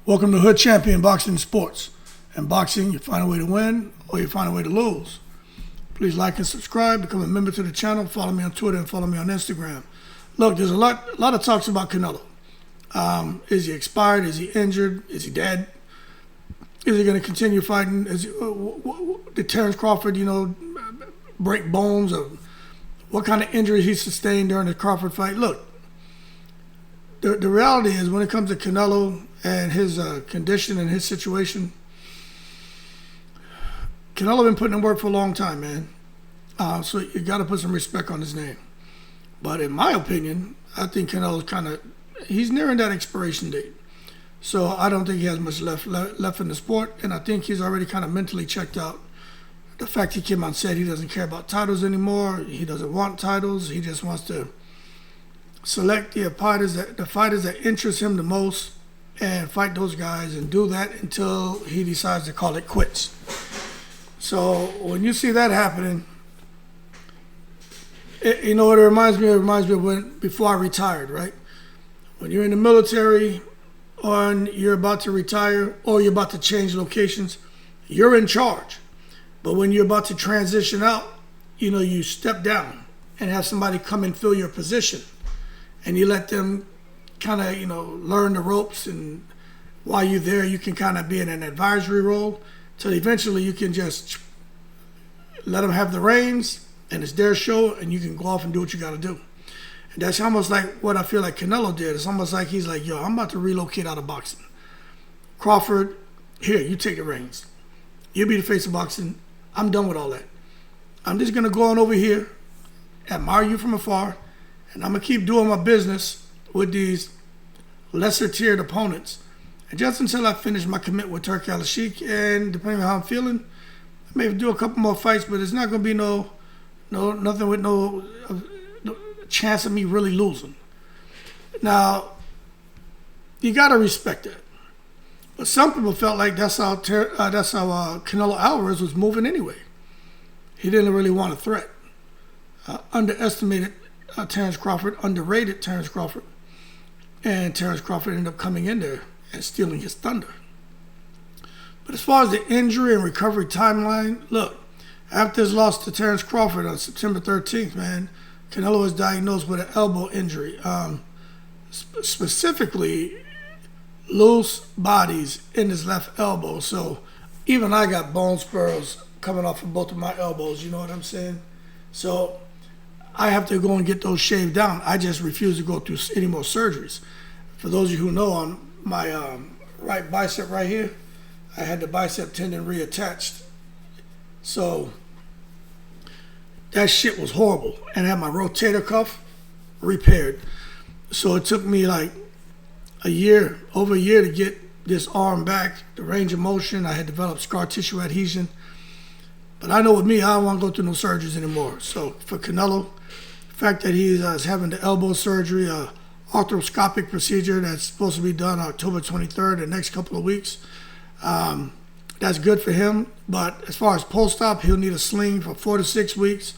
Welcome to Hood Champion Boxing and Sports. In boxing, you find a way to win or you find a way to lose. Please like and subscribe, become a member to the channel, follow me on Twitter and follow me on Instagram. Look, there's a lot of talks about Canelo. Is he expired? Is he injured? Is he dead? Is he going to continue fighting? Did Terence Crawford, break bones? Or what kind of injury he sustained during the Crawford fight? Look, the reality is when it comes to Canelo and his condition and his situation, Canelo been putting in work for a long time, man. So you got to put some respect on his name. But in my opinion, I think Canelo's he's nearing that expiration date. So I don't think he has much left in the sport, and I think he's already kind of mentally checked out. The fact he came out and said he doesn't care about titles anymore, he doesn't want titles, he just wants to select the fighters that interest him the most and fight those guys and do that until he decides to call it quits. So when you see that happening, it reminds me of before I retired, right? When you're in the military or you're about to retire or you're about to change locations, you're in charge. But when you're about to transition out, you step down and have somebody come and fill your position. And you let them kind of, learn the ropes. And while you're there, you can kind of be in an advisory role till eventually you can just let them have the reins and it's their show and you can go off and do what you got to do. And that's almost like what I feel like Canelo did. It's almost like he's like, yo, I'm about to relocate out of boxing. Crawford, here, you take the reins. You be the face of boxing. I'm done with all that. I'm just going to go on over here, admire you from afar, and I'm going to keep doing my business with these lesser tiered opponents. And just until I finish my commit with Turki, and depending on how I'm feeling, I may do a couple more fights, but it's not going to be nothing with no chance of me really losing. Now, you got to respect that. But some people felt like that's how Canelo Alvarez was moving anyway. He didn't really want a threat. Underestimated Terence Crawford, underrated Terence Crawford. And Terence Crawford ended up coming in there and stealing his thunder. But as far as the injury and recovery timeline, look, after his loss to Terence Crawford on September 13th, man, Canelo was diagnosed with an elbow injury. Specifically, loose bodies in his left elbow. So even I got bone spurs coming off of both of my elbows, you know what I'm saying? So I have to go and get those shaved down. I just refuse to go through any more surgeries. For those of you who know, on my right bicep right here, I had the bicep tendon reattached. So that shit was horrible. And I had my rotator cuff repaired. So it took me like over a year to get this arm back, the range of motion. I had developed scar tissue adhesion. But I know with me, I don't want to go through no surgeries anymore. So for Canelo, the fact that he is having the elbow surgery, arthroscopic procedure that's supposed to be done October 23rd, the next couple of weeks, that's good for him. But as far as post-op, he'll need a sling for 4 to 6 weeks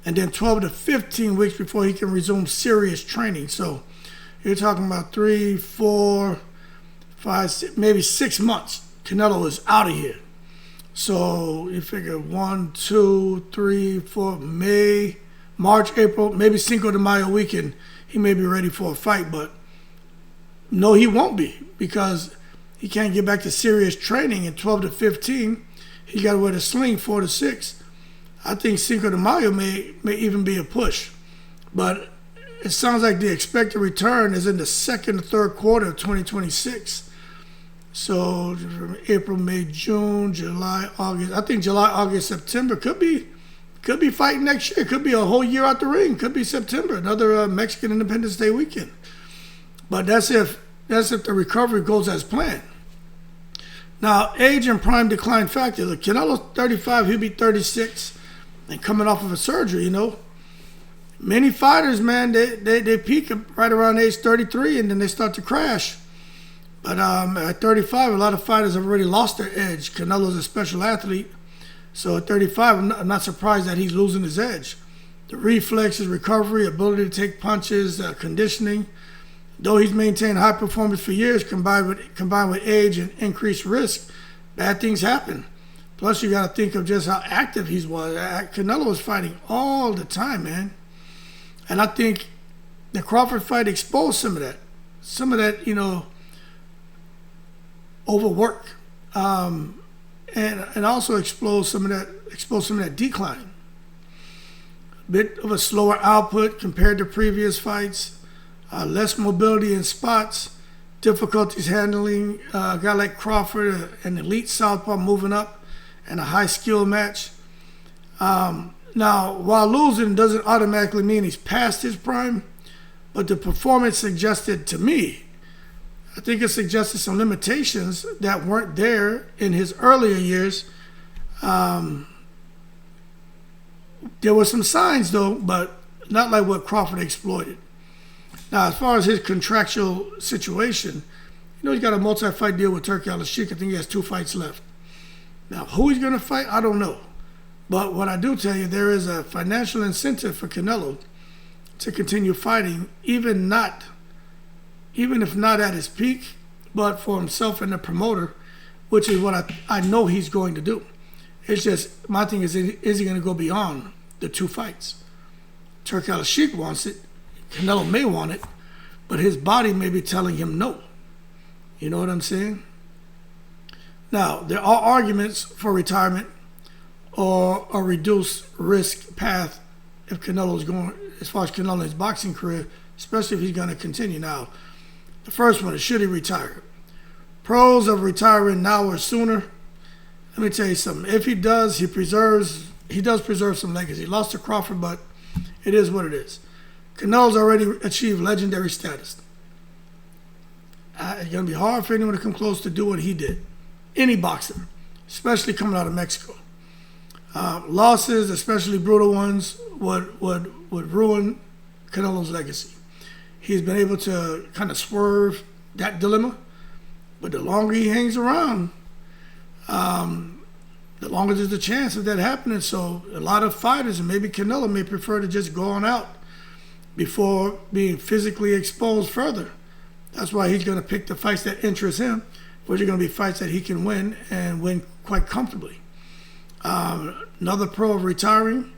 and then 12 to 15 weeks before he can resume serious training. So you're talking about 3, 4, 5, 6, maybe 6 months. Canelo is out of here. So you figure 1, 2, 3, 4, May, March, April, maybe Cinco de Mayo weekend, he may be ready for a fight. But no, he won't be, because he can't get back to serious training in 12 to 15. He got to wear the sling 4 to 6. I think Cinco de Mayo may even be a push. But it sounds like the expected return is in the second or third quarter of 2026. So from April, May, June, July, August. I think July, August, September could be fighting next year. It could be a whole year out the ring. Could be September, another Mexican Independence Day weekend. But that's if the recovery goes as planned. Now, age and prime decline factor. Look, Canelo's 35, he'll be 36, and coming off of a surgery, Many fighters, man, they peak right around age 33, and then they start to crash. But at 35, a lot of fighters have already lost their edge. Canelo's a special athlete. So at 35, I'm not surprised that he's losing his edge. The reflexes, recovery, ability to take punches, conditioning, Though he's maintained high performance for years, combined with age and increased risk, bad things happen. Plus, you got to think of just how active he was. Canelo was fighting all the time, man. And I think the Crawford fight exposed some of that. Some of that, overwork. And also exposed some of that decline. Bit of a slower output compared to previous fights. Less mobility in spots, difficulties handling a guy like Crawford, an elite southpaw moving up, and a high skill match. Now, while losing doesn't automatically mean he's past his prime, but the performance suggested to me, I think it suggested some limitations that weren't there in his earlier years. There were some signs though, but not like what Crawford exploited. Now, as far as his contractual situation, he's got a multi-fight deal with Turki. I think he has 2 fights left. Now, who he's going to fight, I don't know. But what I do tell you, there is a financial incentive for Canelo to continue fighting, even if not at his peak, but for himself and the promoter, which is what I know he's going to do. It's just, my thing is he going to go beyond the 2 fights? Turki al-Sheikh wants it. Canelo may want it, but his body may be telling him no. You know what I'm saying? Now, there are arguments for retirement or a reduced risk path if Canelo's going, as far as Canelo's boxing career, especially if he's going to continue. Now, the first one is, should he retire? Pros of retiring now or sooner. Let me tell you something. If he does, he does preserve some legacy. He lost to Crawford, but it is what it is. Canelo's already achieved legendary status. It's going to be hard for anyone to come close to do what he did. Any boxer, especially coming out of Mexico. Losses, especially brutal ones, would ruin Canelo's legacy. He's been able to kind of swerve that dilemma, but the longer he hangs around, the longer there's a chance of that happening. So a lot of fighters, and maybe Canelo, may prefer to just go on out before being physically exposed further. That's why he's going to pick the fights that interest him, which are going to be fights that he can win and win quite comfortably. Another pro of retiring,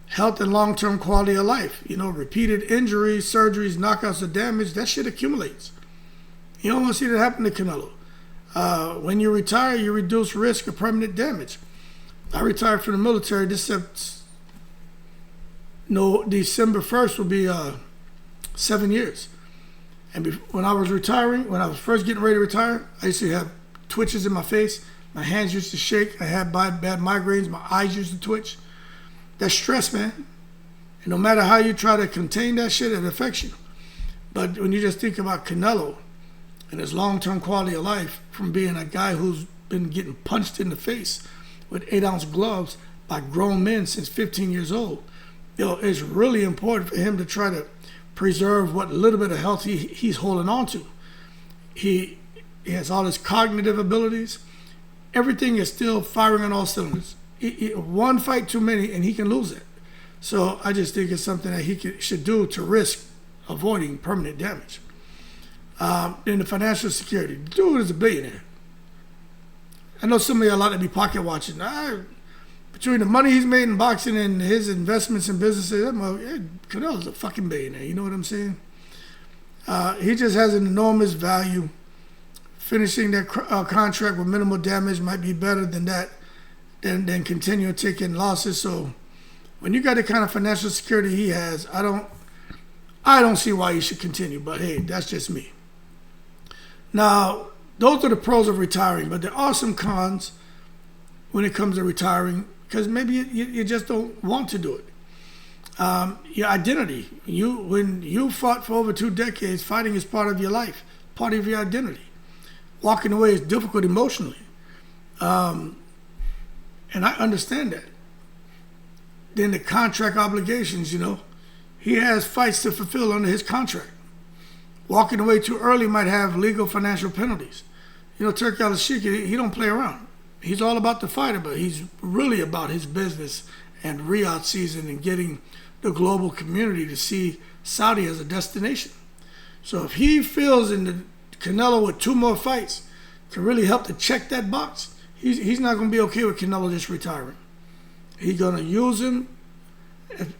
health and long-term quality of life. Repeated injuries, surgeries, knockouts, or damage, that shit accumulates. You don't want to see that happen to Canelo. When you retire, you reduce risk of permanent damage. I retired from the military. December 1st will be 7 years. And when I was first getting ready to retire, I used to have twitches in my face. My hands used to shake. I had bad migraines. My eyes used to twitch. That's stress, man. And no matter how you try to contain that shit, it affects you. But when you just think about Canelo and his long-term quality of life, from being a guy who's been getting punched in the face with 8-ounce gloves by grown men since 15 years old, it's really important for him to try to preserve what little bit of health he's holding on to. He has all his cognitive abilities. Everything is still firing on all cylinders. One fight too many, and he can lose it. So I just think it's something that he should do to risk avoiding permanent damage. Then the financial security. The dude is a billionaire. I know some of y'all like to be pocket watching. Between the money he's made in boxing and his investments in businesses, Canelo's a fucking billionaire. You know what I'm saying? He just has an enormous value. Finishing that contract with minimal damage might be better than that, than continuing taking losses. So when you got the kind of financial security he has, I don't see why he should continue. But hey, that's just me. Now, those are the pros of retiring, but there are some cons when it comes to retiring, because maybe you just don't want to do it. Your identity. When you fought for over 2 decades, fighting is part of your life, part of your identity. Walking away is difficult emotionally. And I understand that. Then the contract obligations, he has fights to fulfill under his contract. Walking away too early might have legal financial penalties. Turki al-Sheikh, he don't play around. He's all about the fighter, but he's really about his business and Riyadh season and getting the global community to see Saudi as a destination. So if he feels in the Canelo with 2 more fights can really help to check that box, he's not going to be okay with Canelo just retiring. He's going to use him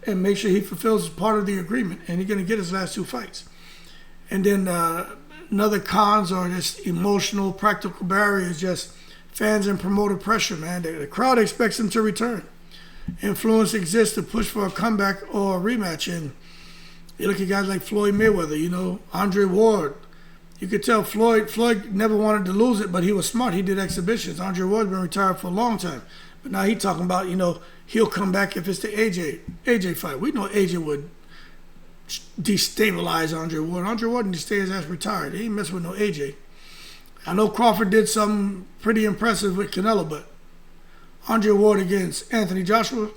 and make sure he fulfills part of the agreement, and he's going to get his last 2 fights. And then another cons or this emotional, practical barrier is just fans and promoter pressure, man. The crowd expects him to return. Influence exists to push for a comeback or a rematch. And you look at guys like Floyd Mayweather, Andre Ward. You could tell Floyd never wanted to lose it, but he was smart. He did exhibitions. Andre Ward's been retired for a long time. But now he's talking about, he'll come back if it's the AJ fight. We know AJ would destabilize Andre Ward. Andre Ward didn't stay his ass retired. He ain't mess with no AJ. I know Crawford did something pretty impressive with Canelo, but Andre Ward against Anthony Joshua,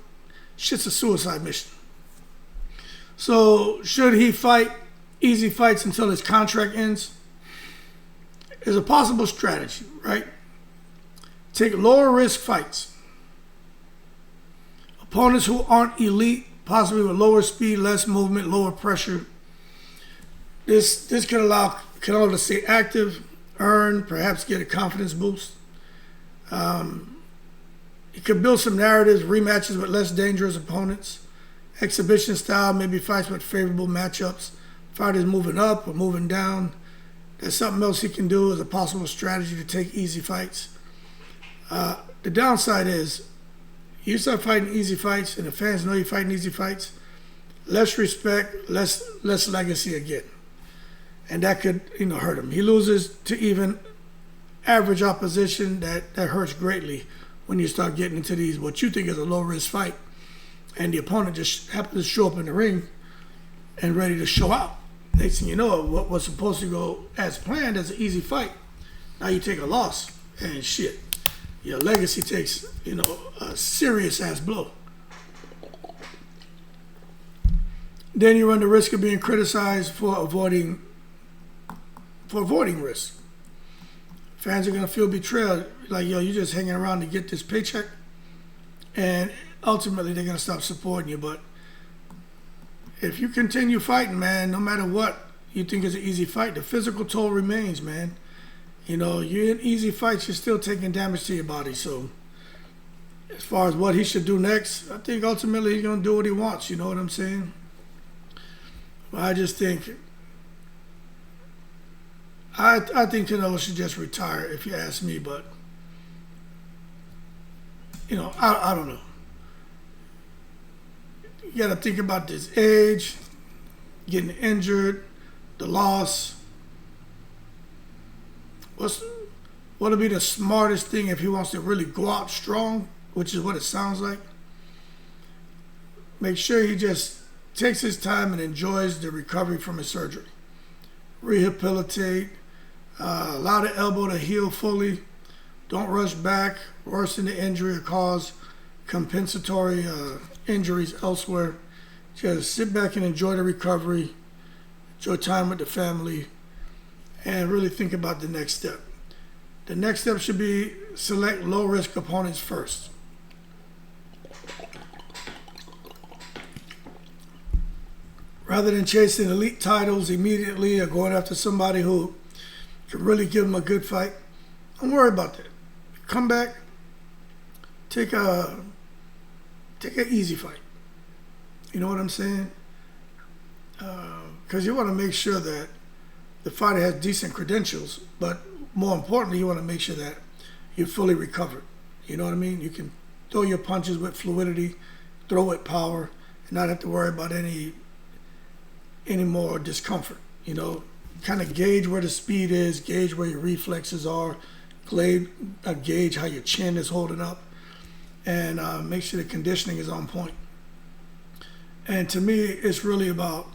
shit's a suicide mission. So should he fight easy fights until his contract ends? Is a possible strategy, right? Take lower risk fights. Opponents who aren't elite, possibly with lower speed, less movement, lower pressure. This could allow Canelo to stay active, earn, perhaps get a confidence boost. He could build some narratives, rematches with less dangerous opponents. Exhibition style, maybe fights with favorable matchups. Fighters moving up or moving down. There's something else he can do as a possible strategy to take easy fights. The downside is, you start fighting easy fights and the fans know you're fighting easy fights, less respect, less legacy again. And that could, hurt him. He loses to even average opposition. That hurts greatly when you start getting into these, what you think is a low-risk fight, and the opponent just happens to show up in the ring and ready to show out. Next thing you know, what was supposed to go as planned as an easy fight, now you take a loss, and shit, your legacy takes, a serious-ass blow. Then you run the risk of being criticized for avoiding risk. Fans are going to feel betrayed. Like, you're just hanging around to get this paycheck. And ultimately, they're going to stop supporting you. But if you continue fighting, man, no matter what you think is an easy fight, the physical toll remains, man. You're in easy fights, you're still taking damage to your body. So as far as what he should do next, I think ultimately he's going to do what he wants. You know what I'm saying? But I just think... I think Canelo should just retire, if you ask me, but, I don't know. You got to think about this age, getting injured, the loss. What'll be the smartest thing if he wants to really go out strong, which is what it sounds like? Make sure he just takes his time and enjoys the recovery from his surgery. Rehabilitate. Allow the elbow to heal fully. Don't rush back, worsen the injury or cause compensatory injuries elsewhere. Just sit back and enjoy the recovery, enjoy time with the family, and really think about the next step. The next step should be select low-risk opponents first. Rather than chasing elite titles immediately or going after somebody who can really give him a good fight, don't worry about that. Come back, take an easy fight. You know what I'm saying? Because you want to make sure that the fighter has decent credentials, but more importantly, you want to make sure that you're fully recovered. You know what I mean? You can throw your punches with fluidity, throw with power, and not have to worry about any more discomfort. Kind of gauge where the speed is, gauge where your reflexes are, gauge how your chin is holding up, and make sure the conditioning is on point. And to me, it's really about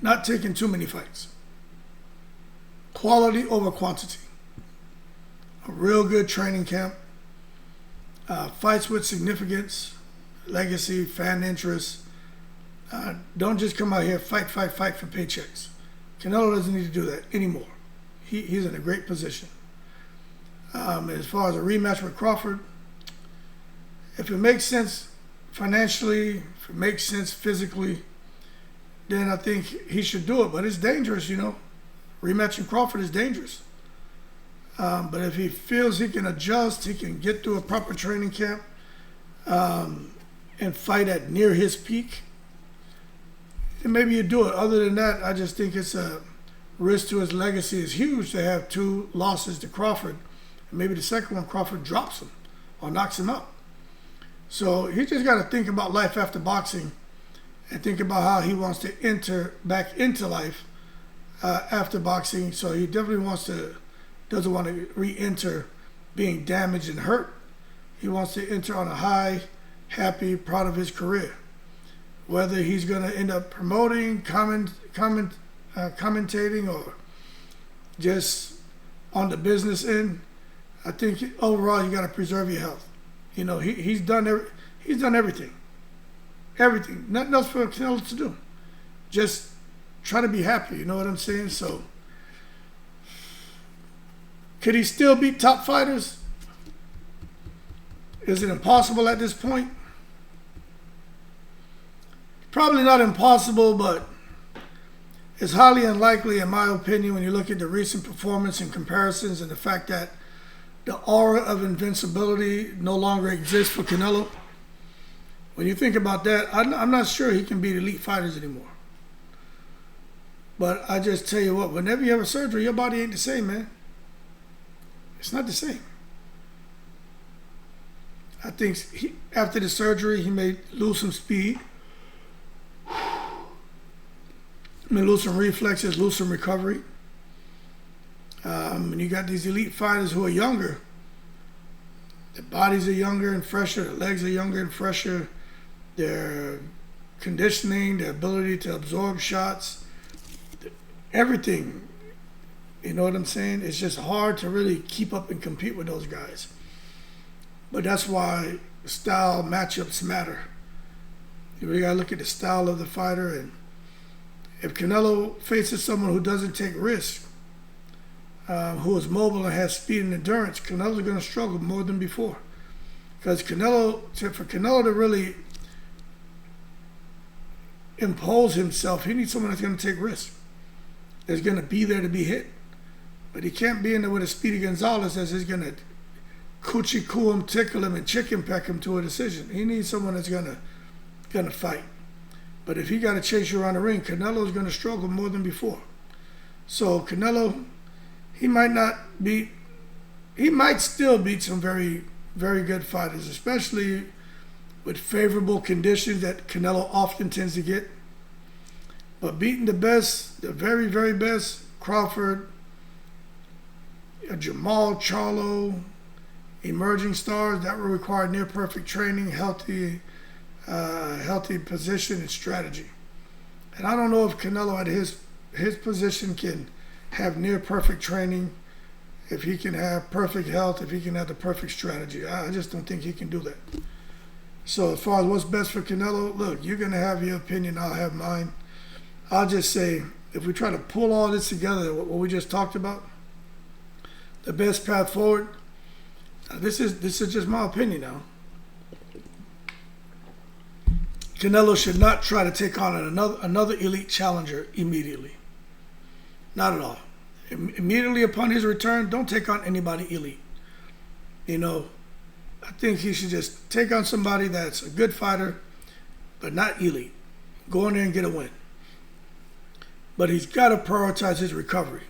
not taking too many fights. Quality over quantity. A real good training camp. Fights with significance, legacy, fan interest. Don't just come out here, fight for paychecks. Canelo doesn't need to do that anymore. He's in a great position. As far as a rematch with Crawford, if it makes sense financially, if it makes sense physically, then I think he should do it. But it's dangerous, you know. Rematching Crawford is dangerous. But if he feels he can adjust, he can get through a proper training camp and fight at near his peak, then maybe you do it. Other than that, I just think it's a risk to his legacy is huge to have 2 losses to Crawford. And maybe the second one, Crawford drops him or knocks him out. So he just got to think about life after boxing and think about how he wants to enter back into life after boxing. So he definitely doesn't want to re-enter being damaged and hurt. He wants to enter on a high, happy, proud of his career. Whether he's going to end up promoting, commentating, or just on the business end, I think overall you got to preserve your health. You know, he's done everything. Everything. Nothing else for Canelo to do. Just try to be happy. You know what I'm saying? So, could he still beat top fighters? Is it impossible at this point? Probably not impossible, but it's highly unlikely, in my opinion, when you look at the recent performance and comparisons and the fact that the aura of invincibility no longer exists for Canelo. When you think about that, I'm not sure he can beat elite fighters anymore. But I just tell you what, whenever you have a surgery, your body ain't the same, man. It's not the same. I think after the surgery, he may lose some speed. May lose some reflexes, lose some recovery. And you got these elite fighters who are younger. Their bodies are younger and fresher. Their legs are younger and fresher. Their conditioning, their ability to absorb shots, everything. You know what I'm saying? It's just hard to really keep up and compete with those guys. But that's why style matchups matter. You really got to look at the style of the fighter. And if Canelo faces someone who doesn't take risks, who is mobile and has speed and endurance, Canelo's going to struggle more than before. Because for Canelo to really impose himself, he needs someone that's going to take risks. That's going to be there to be hit. But he can't be in there with a Speedy Gonzalez that's just going to coochie coo him, tickle him, and chicken peck him to a decision. He needs someone that's going to fight. But if he got to chase you around the ring, Canelo's going to struggle more than before. So Canelo, he might still beat some very, very good fighters, especially with favorable conditions that Canelo often tends to get. But beating the best, the very, very best, Crawford, Jamal, Charlo, emerging stars, that will require near perfect training, healthy position and strategy. And I don't know if Canelo at his position can have near perfect training, if he can have perfect health, if he can have the perfect strategy. I just don't think he can do that. So as far as what's best for Canelo, look, you're going to have your opinion, I'll have mine. I'll just say, if we try to pull all this together, what we just talked about, the best path forward, this is just my opinion now. Canelo should not try to take on another elite challenger immediately. Not at all. Immediately upon his return, don't take on anybody elite. You know, I think he should just take on somebody that's a good fighter, but not elite. Go in there and get a win. But he's got to prioritize his recovery.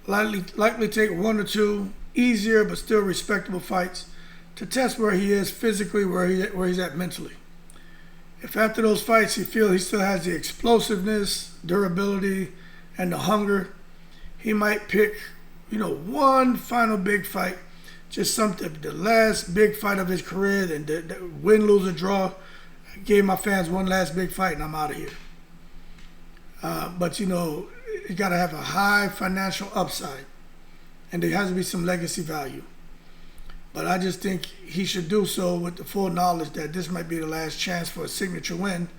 Likely take 1 or 2 easier but still respectable fights to test where he is physically, where he's at mentally. If after those fights he feels he still has the explosiveness, durability, and the hunger, he might pick, one final big fight, just something, the last big fight of his career, and the win, lose, or draw. I gave my fans one last big fight and I'm out of here. But you got to have a high financial upside, and there has to be some legacy value. But I just think he should do so with the full knowledge that this might be the last chance for a signature win,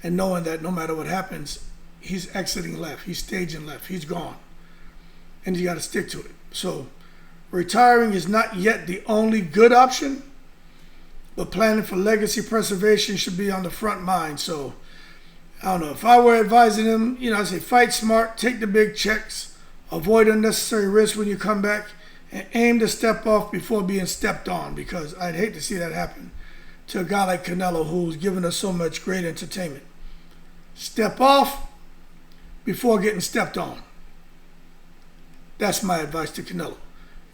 and knowing that no matter what happens, he's exiting left, he's staging left, he's gone. And you got to stick to it. So retiring is not yet the only good option, but planning for legacy preservation should be on the front mind. So I don't know. If I were advising him, I say fight smart, take the big checks, avoid unnecessary risks when you come back, and aim to step off before being stepped on, because I'd hate to see that happen to a guy like Canelo who's given us so much great entertainment. Step off before getting stepped on. That's my advice to Canelo.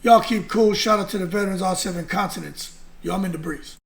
Y'all keep cool. Shout out to the veterans, all 7 continents. Y'all, I'm in the breeze.